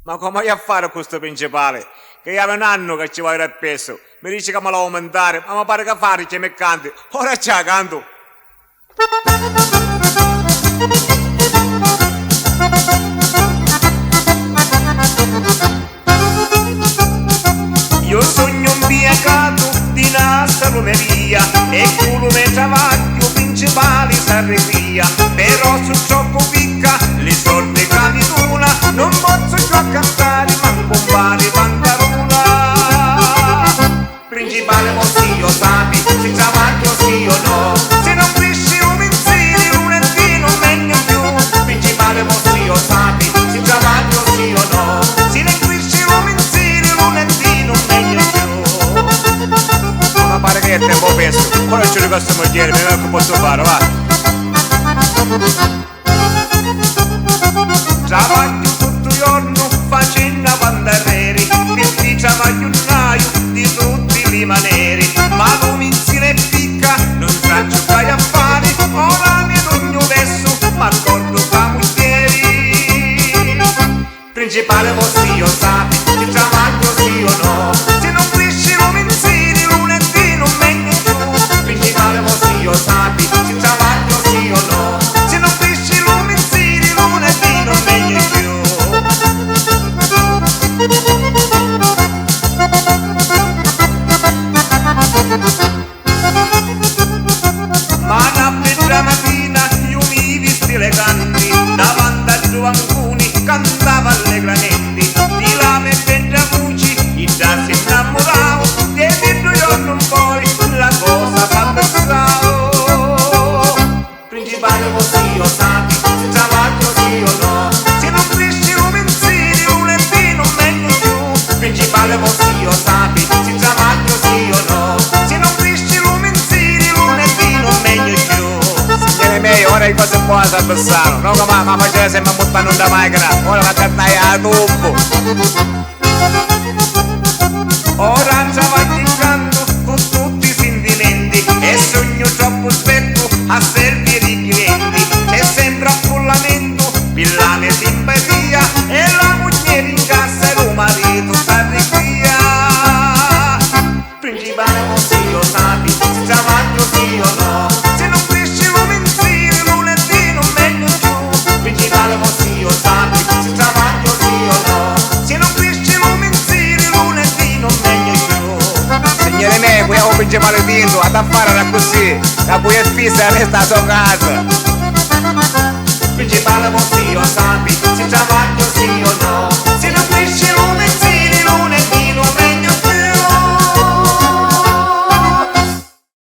Ma come voglio fare questo principale? Che io un anno che ci voglio appresso. Mi dice che me lo aumentare, ma mi pare che fare che mi canti. Ora ci canto. Io sogno un piegato di una salumeria e come travaglio principale sarreria. Però su troppo picca le soldi che mi dona, non posso più a cantare manco un pari pantalona. Principale mozzio sapi, si travaglio sì o no, se non cresci un mensile lunedì non meglio più. Principale mozzio sapi, si travaglio sì o no, se ne cresci un mensile lunedì non meglio più. Ma pare che è tempo perso, ora ci ricosto moglie, vediamo che posso fare, va. Travaglio tutto il giorno facendo pandarreri, che ti travaglio un naio di tutti i maneri, ma l'omizine picca, non sa giocare a fare, ora mi ogni verso, ma accordo camustieri. Principale mozzio sapi, ti travaglio sì o no, se non cresci l'omizine lunedì non meglio più. Principale mozzio sapi, ti travaglio sì o no, se non cresci l'omizine lunedì non meglio più. Ma la bella mattina io mi visti le canti, davanti a giovancuni cantava allegramente, di là me bella voce, il da si innamoravo, e dentro io non poi la cosa fa pensavo. Principale mozzio sapi, se travaglio sì o no, se non cresci un mensile lunedì non meglio più. Principale mozzio sapi, se travaglio sì o no, se non cresci un mensile lunedì non meglio più. Signore miei, ora che cosa buona sta pensando, no che ma faceva sempre molto non da macchina, ora la cantai a tubo. Ora travaglio in canto con tutti i sentimenti e sogno troppo spesso a servire i clienti. C'è sempre affollamento, pillame simpatia e la moglie in cassa e lo marito sta di via. Principale mozzio sapi, se travaglio sì o no, se non cresci lo mensile lunedì non meglio più. Principale mozzio sapi, se travaglio sì o no, se non cresci lo mensile lunedì non meglio più. Signore me, qui è un principale vinto, ad affare da così, da cui è fissa e resta a sua casa. Principale mozzio sapi, se travaglio sì o no,